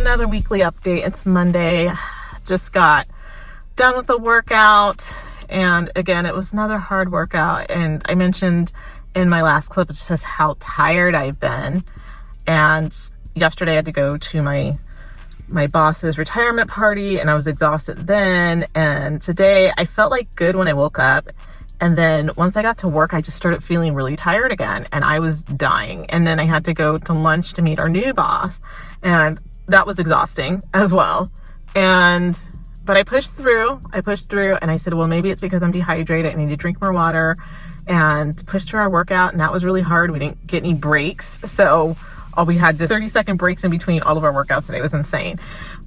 another weekly update. It's Monday. Just got done with the workout, and again, it was another hard workout. And I mentioned in my last clip just how tired I've been. And yesterday I had to go to my boss's retirement party, and I was exhausted then. And today I felt like good when I woke up. And then once I got to work, I just started feeling really tired again, and I was dying. And then I had to go to lunch to meet our new boss, and that was exhausting as well. But I pushed through, and I said, well, maybe it's because I'm dehydrated. I need to drink more water, and pushed through our workout. And that was really hard. We didn't get any breaks. So we had just 30-second breaks in between all of our workouts today. It was insane.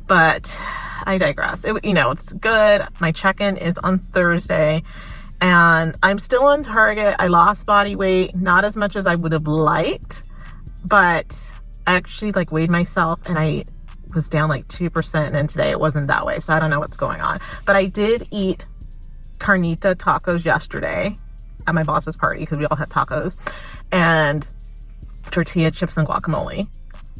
But I digress. It's good. My check-in is on Thursday, and I'm still on target. I lost body weight, not as much as I would have liked, but I actually weighed myself, and I was down 2%, and then today it wasn't that way. So I don't know what's going on. But I did eat carnita tacos yesterday at my boss's party, because we all had tacos, and tortilla chips and guacamole.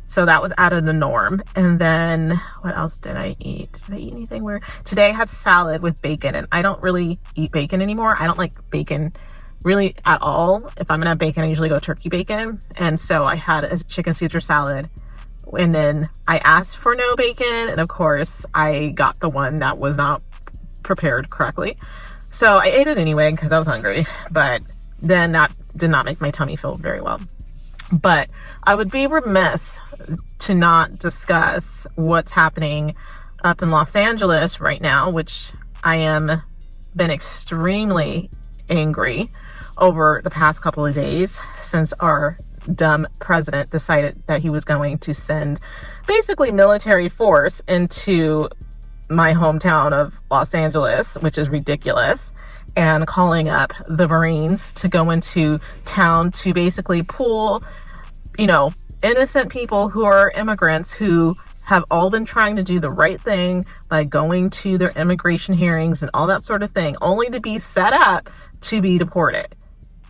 So that was out of the norm. And then what else did I eat? Did I eat anything weird? Today I had salad with bacon, and I don't really eat bacon anymore. I don't like bacon really at all. If I'm gonna have bacon, I usually go turkey bacon. And so I had a chicken Caesar salad, and then I asked for no bacon, and of course I got the one that was not prepared correctly. So I ate it anyway because I was hungry, but then that did not make my tummy feel very well. But I would be remiss to not discuss what's happening up in Los Angeles right now, which I am been extremely angry over the past couple of days since our dumb president decided that he was going to send basically military force into my hometown of Los Angeles, which is ridiculous, and calling up the Marines to go into town to basically pull, innocent people who are immigrants who have all been trying to do the right thing by going to their immigration hearings and all that sort of thing, only to be set up to be deported.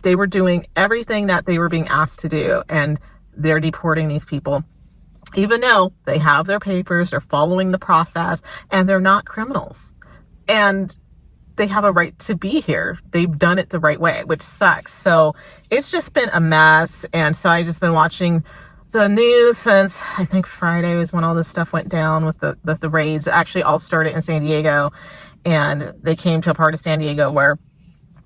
They were doing everything that they were being asked to do, and they're deporting these people, even though they have their papers, they're following the process, and they're not criminals. And they have a right to be here. They've done it the right way, which sucks. So it's just been a mess. And so I've just been watching the news since I think Friday was when all this stuff went down with the raids. It actually all started in San Diego, and they came to a part of San Diego where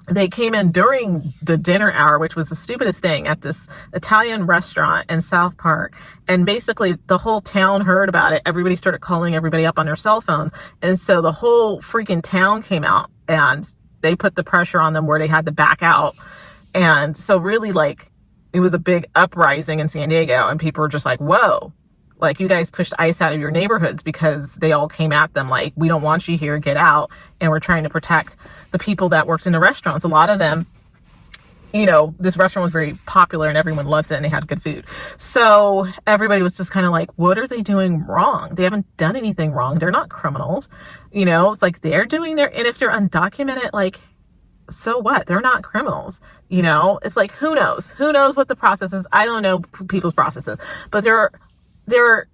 they came in during the dinner hour, which was the stupidest thing, at this Italian restaurant in South Park. And basically the whole town heard about it. Everybody started calling everybody up on their cell phones. And so the whole freaking town came out, and they put the pressure on them where they had to back out. And so really it was a big uprising in San Diego, and people were just like, whoa, you guys pushed ICE out of your neighborhoods, because they all came at them we don't want you here, get out. And we're trying to protect the people that worked in the restaurants. A lot of them, this restaurant was very popular and everyone loved it, and they had good food. So everybody was just kind of what are they doing wrong? They haven't done anything wrong. They're not criminals. It's they're doing and if they're undocumented, so what? They're not criminals. It's who knows? Who knows what the process is? I don't know people's processes, but there are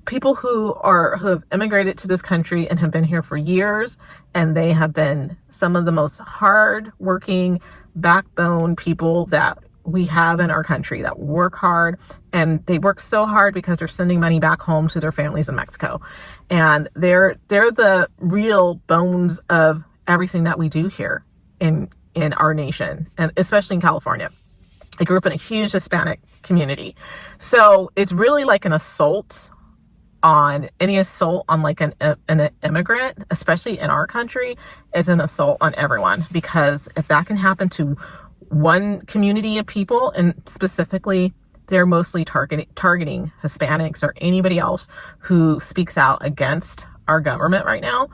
people who have immigrated to this country and have been here for years, and they have been some of the most hard-working, backbone people that we have in our country, that work hard, and they work so hard because they're sending money back home to their families in Mexico. And they're the real bones of everything that we do here in our nation, and especially in California. I grew up in a huge Hispanic community. So it's really an assault on an immigrant, especially in our country, is an assault on everyone. Because if that can happen to one community of people, and specifically they're mostly targeting Hispanics or anybody else who speaks out against our government right now,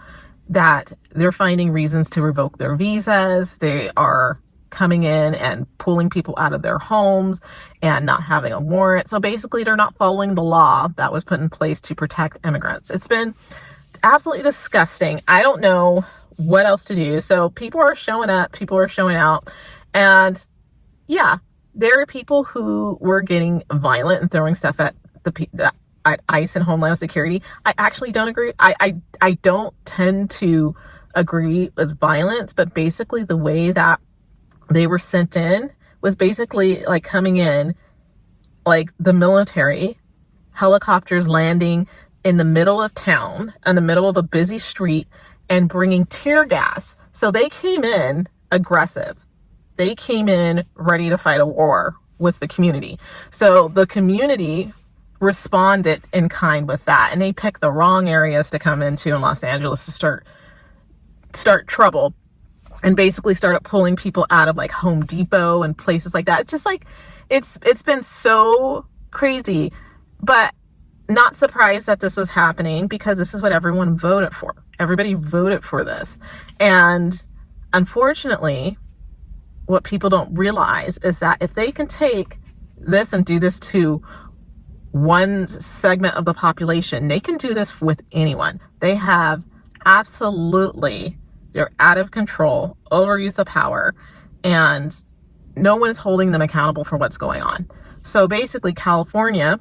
that they're finding reasons to revoke their visas. They are coming in and pulling people out of their homes and not having a warrant. So basically they're not following the law that was put in place to protect immigrants. It's been absolutely disgusting. I don't know what else to do. So people are showing up, people are showing out, and yeah, there are people who were getting violent and throwing stuff at at ICE and Homeland Security, I actually don't agree. I don't tend to agree with violence, but basically the way that they were sent in was basically like coming in like the military, helicopters landing in the middle of town, in the middle of a busy street, and bringing tear gas. So they came in aggressive. They came in ready to fight a war with the community. So the community responded in kind with that, and they picked the wrong areas to come into in Los Angeles to start trouble, and basically started pulling people out of like Home Depot and places like that. It's just like it's been so crazy, but not surprised that this was happening because this is what everyone voted for. Everybody voted for this. And unfortunately, what people don't realize is that if they can take this and do this to one segment of the population, they can do this with anyone. They have absolutely, they're out of control, overuse of power, and no one is holding them accountable for what's going on. So basically, California,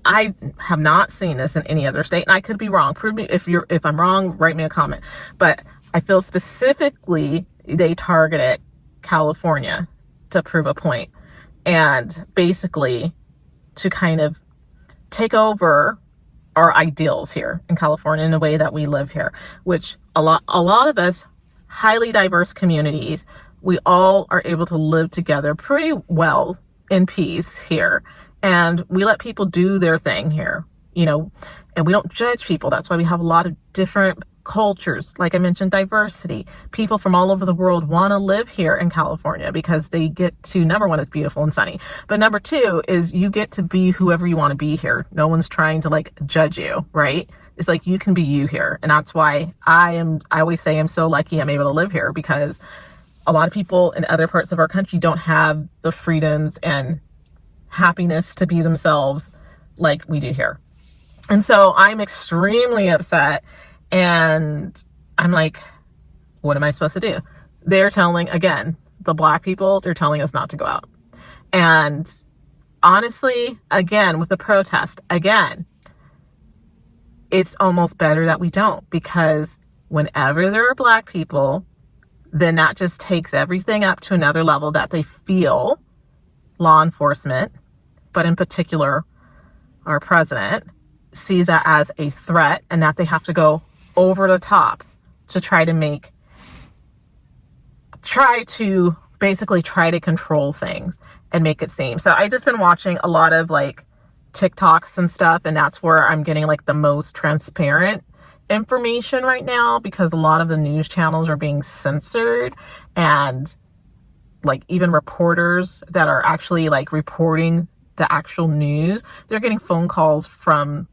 I have not seen this in any other state, and I could be wrong. Prove me if I'm wrong, write me a comment. But I feel specifically they targeted California to prove a point, and basically to kind of take over our ideals here in California in the way that we live here, which a lot of us, highly diverse communities, we all are able to live together pretty well in peace here. And we let people do their thing here, and we don't judge people. That's why we have a lot of different cultures. Like I mentioned, diversity. People from all over the world want to live here in California because they get to, number one, it's beautiful and sunny. But number two is you get to be whoever you want to be here. No one's trying to like judge you, right? It's like you can be you here. And that's why I always say I'm so lucky I'm able to live here, because a lot of people in other parts of our country don't have the freedoms and happiness to be themselves like we do here. And so I'm extremely upset, and I'm like, what am I supposed to do? They're telling, again, the Black people, they're telling us not to go out. And honestly, again, with the protest, again, it's almost better that we don't, because whenever there are Black people, then that just takes everything up to another level that they feel law enforcement, but in particular our president, sees that as a threat, and that they have to go over the top to try to control things and make it seem. So I just been watching a lot of like TikToks and stuff, and that's where I'm getting like the most transparent information right now, because a lot of the news channels are being censored, and like even reporters that are actually like reporting the actual news, they're getting phone calls from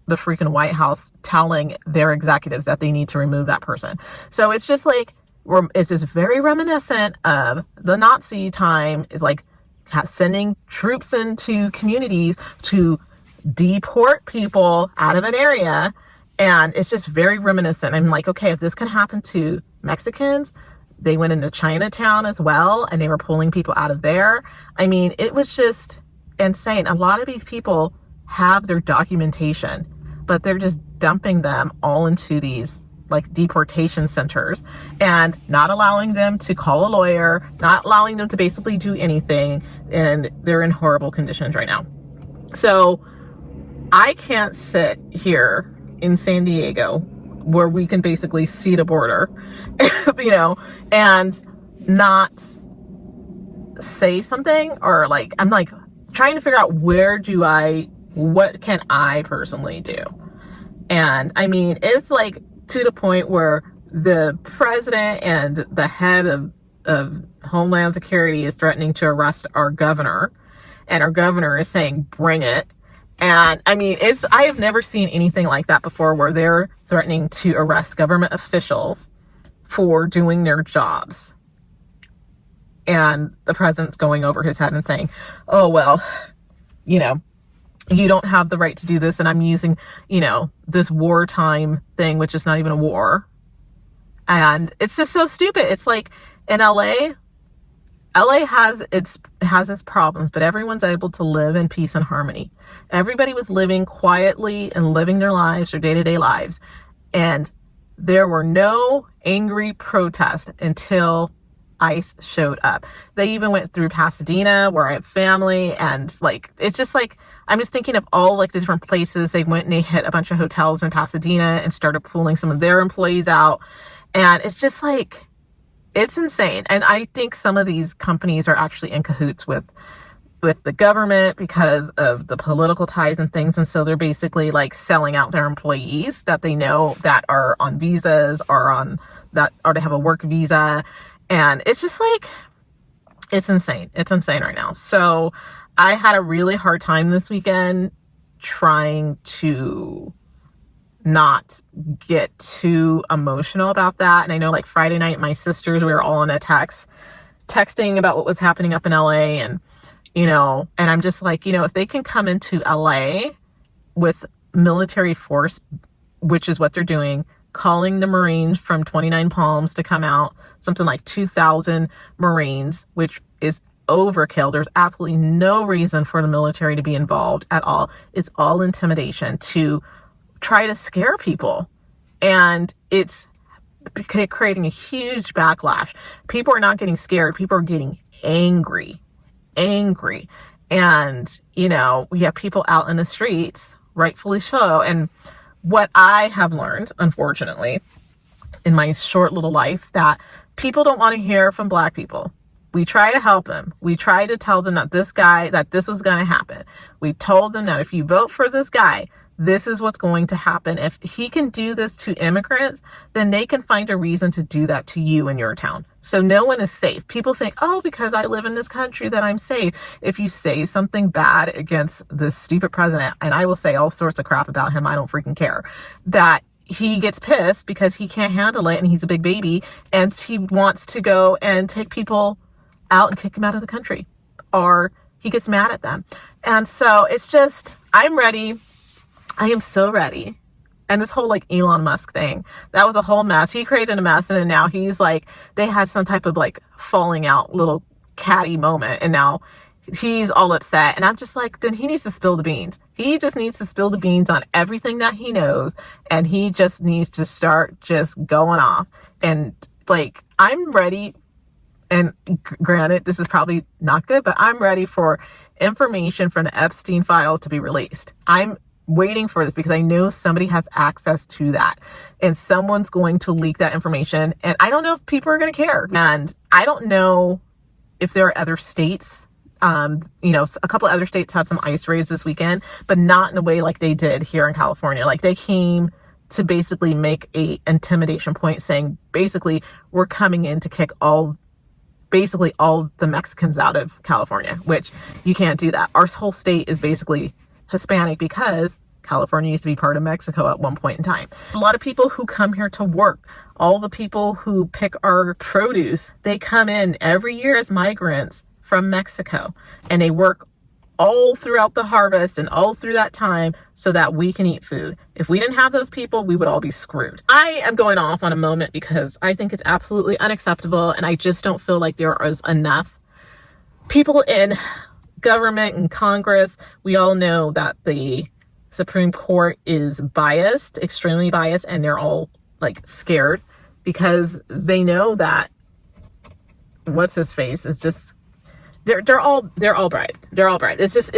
the freaking White House telling their executives that they need to remove that person. So it's just like, it's just very reminiscent of the Nazi time. It's like sending troops into communities to deport people out of an area. And it's just very reminiscent. I'm like, okay, if this can happen to Mexicans, they went into Chinatown as well, and they were pulling people out of there. I mean, it was just insane. A lot of these people have their documentation, but they're just dumping them all into these like deportation centers and not allowing them to call a lawyer, not allowing them to basically do anything. And they're in horrible conditions right now. So I can't sit here in San Diego where we can basically see the border, and not say something, or like, I'm like trying to figure out what can I personally do? And I mean, it's like to the point where the president and the head of Homeland Security is threatening to arrest our governor, and our governor is saying, bring it. And I mean, I have never seen anything like that before, where they're threatening to arrest government officials for doing their jobs. And the president's going over his head and saying, oh, well, you don't have the right to do this. And I'm using, this wartime thing, which is not even a war. And it's just so stupid. It's like in LA, LA has its problems, but everyone's able to live in peace and harmony. Everybody was living quietly and living their lives, their day-to-day lives. And there were no angry protests until ICE showed up. They even went through Pasadena, where I have family, and like, it's just like, I'm just thinking of all like the different places they went, and they hit a bunch of hotels in Pasadena and started pulling some of their employees out. And it's just like, it's insane. And I think some of these companies are actually in cahoots with the government because of the political ties and things. And so they're basically like selling out their employees that they know that are on visas or to have a work visa. And it's just like, it's insane. It's insane right now. So I had a really hard time this weekend trying to not get too emotional about that. And I know like Friday night, my sisters, we were all in a texting about what was happening up in LA, and, you know, and I'm just like, you know, if they can come into LA with military force, which is what they're doing, calling the Marines from 29 Palms to come out, something like 2,000 Marines, which is overkill. There's absolutely no reason for the military to be involved at all. It's all intimidation to try to scare people. And it's creating a huge backlash. People are not getting scared. People are getting angry. And, you know, we have people out in the streets, rightfully so. And what I have learned, unfortunately, in my short little life, that people don't want to hear from Black people. We try to help them. We try to tell them that this was going to happen. We told them that if you vote for this guy, this is what's going to happen. If he can do this to immigrants, then they can find a reason to do that to you in your town. So no one is safe. People think, oh, because I live in this country that I'm safe. If you say something bad against this stupid president, and I will say all sorts of crap about him, I don't freaking care, that he gets pissed because he can't handle it and he's a big baby and he wants to go and take people out and kick them out of the country, or he gets mad at them. And so it's just, I'm ready. I am so ready. And this whole like Elon Musk thing, that was a whole mess. He created a mess, and then now he's like, they had some type of like falling out little catty moment, and now he's all upset. And I'm just like, then he needs to spill the beans. He just needs to spill the beans on everything that he knows, and he just needs to start just going off. And like, I'm ready. And granted, this is probably not good, but I'm ready for information from the Epstein files to be released. I'm waiting for this because I know somebody has access to that, and someone's going to leak that information. And I don't know if people are going to care. And I don't know if there are other states. You know, a couple of other states had some ICE raids this weekend, but not in a way like they did here in California. Like, they came to basically make a intimidation point, saying basically we're coming in to kick all the Mexicans out of California, which you can't do that. Our whole state is basically Hispanic because California used to be part of Mexico at one point in time. A lot of people who come here to work, all the people who pick our produce, they come in every year as migrants from Mexico, and they work all throughout the harvest and all through that time so that we can eat food. If we didn't have those people, we would all be screwed. I am going off on a moment because I think it's absolutely unacceptable, and I just don't feel like there is enough people in government and Congress. We all know that the Supreme Court is biased, extremely biased, and they're all like scared because they know that what's his face is just they're all bright. They're all bright. It's just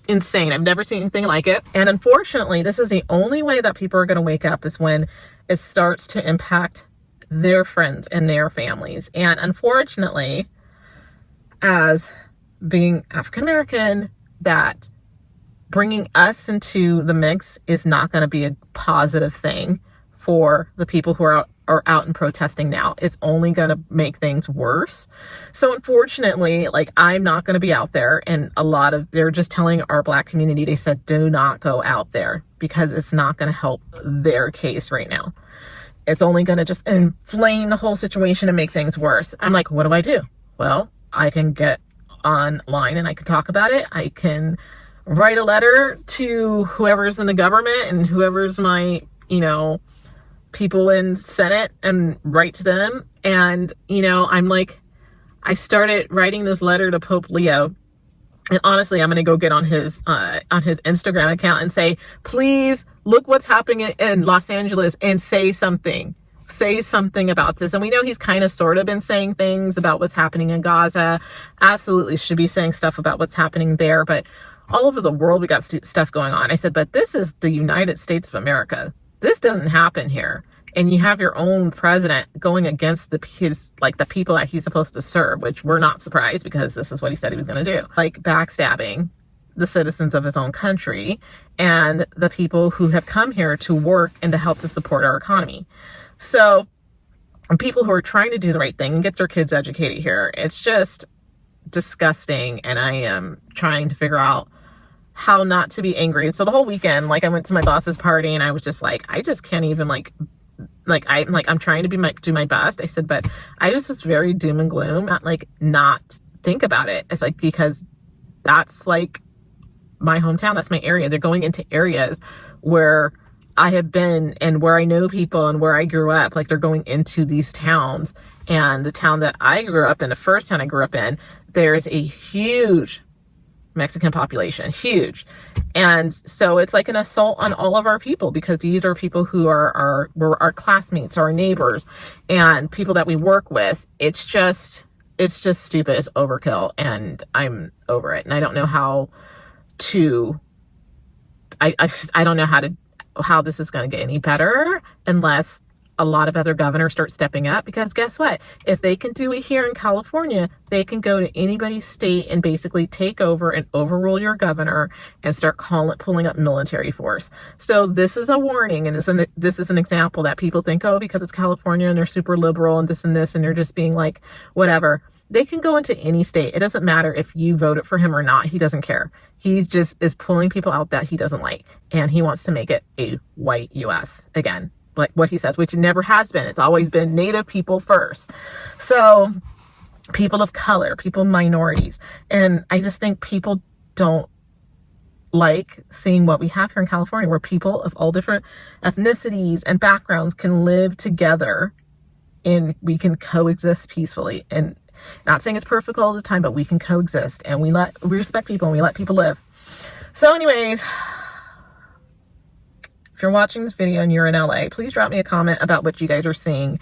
insane. I've never seen anything like it. And unfortunately, this is the only way that people are going to wake up, is when it starts to impact their friends and their families. And unfortunately, as being African American, that bringing us into the mix is not going to be a positive thing for the people who are out and protesting now. It's only going to make things worse. So unfortunately, like, I'm not going to be out there, and they're just telling our Black community, they said, do not go out there because it's not going to help their case right now. It's only going to just inflame the whole situation and make things worse. I'm like, what do I do? Well, I can get online and I can talk about it. I can write a letter to whoever's in the government and whoever's my, people in Senate and write to them. And, I'm like, I started writing this letter to Pope Leo. And honestly, I'm going to go get on his Instagram account and say, please look what's happening in Los Angeles and say something about this. And we know he's kind of sort of been saying things about what's happening in Gaza. Absolutely should be saying stuff about what's happening there. But all over the world, we got stuff going on. I said, but this is the United States of America. This doesn't happen here. And you have your own president going against the people that he's supposed to serve, which we're not surprised because this is what he said he was going to do. Like backstabbing the citizens of his own country and the people who have come here to work and to help to support our economy. So people who are trying to do the right thing and get their kids educated here, it's just disgusting. And I am trying to figure out how not to be angry. And so the whole weekend, I went to my boss's party and I was just like, I just can't even I'm trying to do my best. I said, but I just was very doom and gloom at not think about it. It's because that's my hometown. That's my area. They're going into areas where I have been and where I know people and where I grew up. They're going into these towns, and the town that I grew up in, the first town I grew up in, there's a huge Mexican population, huge. And so it's like an assault on all of our people, because these are people who are our classmates, our neighbors, and people that we work with. It's just stupid. It's overkill, and I'm over it. And I don't know how to, I don't know how this is going to get any better unless a lot of other governors start stepping up, because guess what? If they can do it here in California, they can go to anybody's state and basically take over and overrule your governor and start pulling up military force. So this is a warning, and this is an example that people think, oh, because it's California and they're super liberal and this, and they're just being like, whatever. They can go into any state. It doesn't matter if you voted for him or not. He doesn't care. He just is pulling people out that he doesn't like, and he wants to make it a white U.S. again. Like what he says, which it never has been. It's always been Native people first. So people of color, people minorities. And I just think people don't like seeing what we have here in California, where people of all different ethnicities and backgrounds can live together and we can coexist peacefully. And not saying it's perfect all the time, but we can coexist, and we respect people and we let people live. So anyways, if you're watching this video and you're in LA, please drop me a comment about what you guys are seeing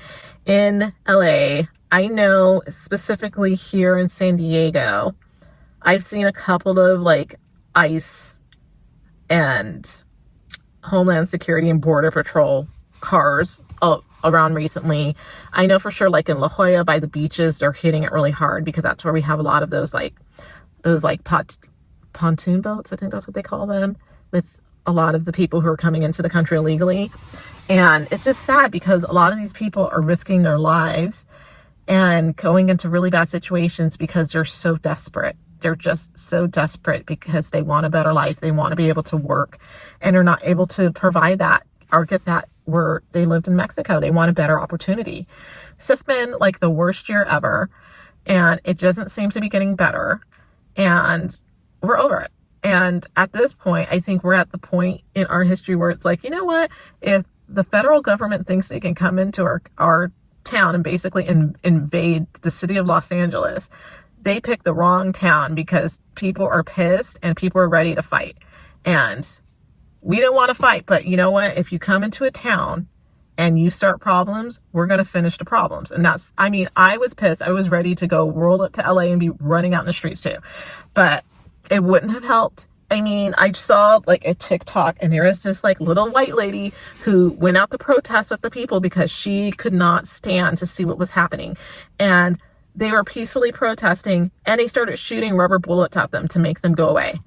in LA. I know specifically here in San Diego, I've seen a couple of ICE and Homeland Security and Border Patrol cars around recently. I know for sure in La Jolla by the beaches, they're hitting it really hard, because that's where we have a lot of those pontoon boats. I think that's what they call them, with a lot of the people who are coming into the country illegally. And it's just sad, because a lot of these people are risking their lives and going into really bad situations because they're so desperate. They're just so desperate because they want a better life. They want to be able to work, and they're not able to provide that or get that where they lived in Mexico. They want a better opportunity. So it's been the worst year ever, and it doesn't seem to be getting better, and we're over it. And at this point, I think we're at the point in our history where it's you know what? If the federal government thinks they can come into our town and basically invade the city of Los Angeles, they picked the wrong town, because people are pissed and people are ready to fight. And we don't want to fight, but you know what? If you come into a town and you start problems, we're going to finish the problems. And I was pissed. I was ready to go roll up to LA and be running out in the streets too. But it wouldn't have helped. I saw a TikTok, and there was this little white lady who went out to protest with the people because she could not stand to see what was happening. And they were peacefully protesting, and they started shooting rubber bullets at them to make them go away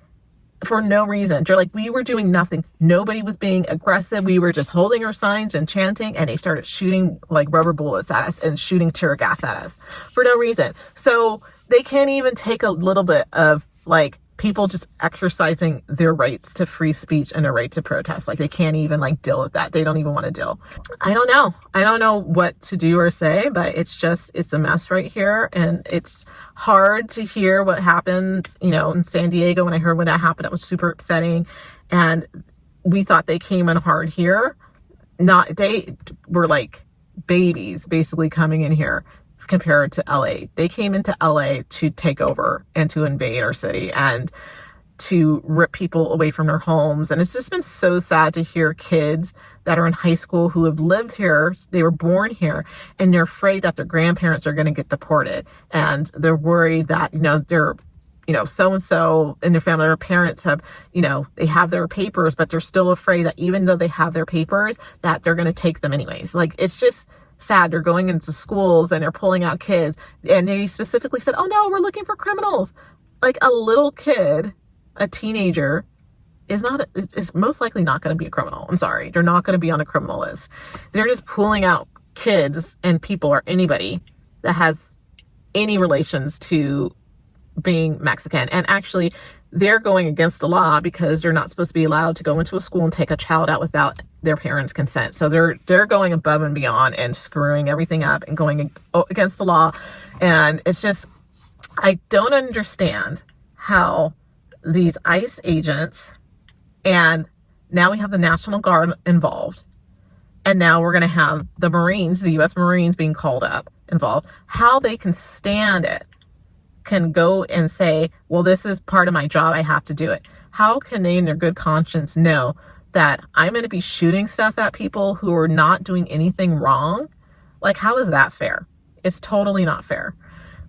for no reason. They're we were doing nothing. Nobody was being aggressive. We were just holding our signs and chanting, and they started shooting rubber bullets at us and shooting tear gas at us for no reason. So they can't even take a little bit of people just exercising their rights to free speech and a right to protest. They can't even deal with that. They don't even want to deal. I don't know what to do or say, but it's a mess right here. And it's hard to hear what happens, in San Diego. When I heard when that happened, it was super upsetting. And we thought they came in hard here. They were babies basically coming in here compared to LA. They came into LA to take over and to invade our city and to rip people away from their homes. And it's just been so sad to hear kids that are in high school who have lived here, they were born here, and they're afraid that their grandparents are going to get deported. And they're worried that, they're, so-and-so in their family, their parents have, they have their papers, but they're still afraid that even though they have their papers, that they're going to take them anyways. Like, it's just sad. They're going into schools and they're pulling out kids. And they specifically said, oh no, we're looking for criminals. Like, a little kid, a teenager, is most likely not going to be a criminal. I'm sorry. They're not going to be on a criminal list. They're just pulling out kids and people or anybody that has any relations to being Mexican. And actually, they're going against the law because they're not supposed to be allowed to go into a school and take a child out without their parents' consent. So they're going above and beyond and screwing everything up and going against the law. And it's just, I don't understand how these ICE agents, and now we have the National Guard involved, and now we're going to have the Marines, the U.S. Marines being called up, involved, how they can stand it, can go and say, well, this is part of my job, I have to do it. How can they in their good conscience know that I'm going to be shooting stuff at people who are not doing anything wrong? Like, how is that fair? It's totally not fair.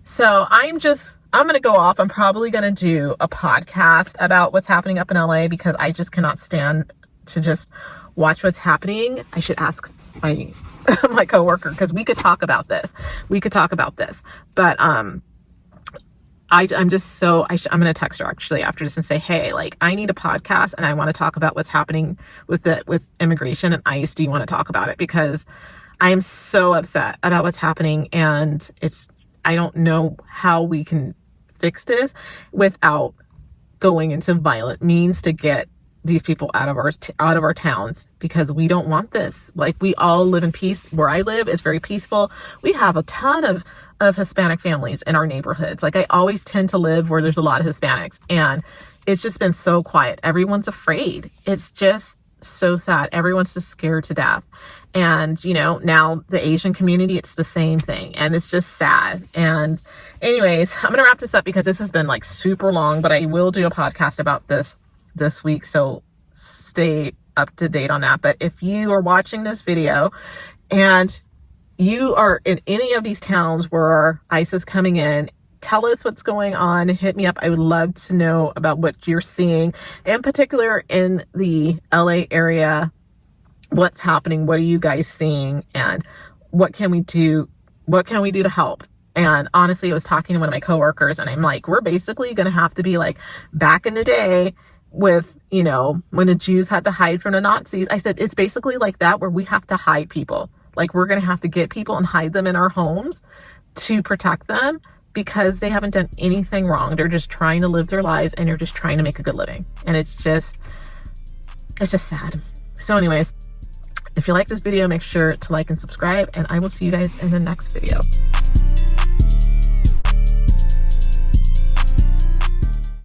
So I'm going to go off. I'm probably going to do a podcast about what's happening up in LA because I just cannot stand to just watch what's happening. I should ask my my coworker because we could talk about this. But I'm just so, I'm going to text her actually after this and say, hey, like, I need a podcast and I want to talk about what's happening with immigration and ICE. Do you want to talk about it? Because I am so upset about what's happening, and I don't know how we can fix this without going into violent means to get these people out of our towns, because we don't want this. Like, we all live in peace. Where I live is very peaceful. We have a ton of Hispanic families in our neighborhoods. Like, I always tend to live where there's a lot of Hispanics, and it's just been so quiet. Everyone's afraid. It's just so sad. Everyone's just scared to death. And, now the Asian community, it's the same thing. And it's just sad. And anyways, I'm going to wrap this up because this has been like super long, but I will do a podcast about this week. So stay up to date on that. But if you are watching this video and you are in any of these towns where ICE is coming in, tell us what's going on. Hit me up. I would love to know about what you're seeing, in particular in the LA area. What's happening? What are you guys seeing? And what can we do? What can we do to help? And honestly, I was talking to one of my coworkers and I'm like, we're basically going to have to be like back in the day with, when the Jews had to hide from the Nazis. I said, it's basically like that, where we have to hide people. Like, we're going to have to get people and hide them in our homes to protect them because they haven't done anything wrong. They're just trying to live their lives and they're just trying to make a good living. And it's just sad. So anyways, if you like this video, make sure to like and subscribe, and I will see you guys in the next video.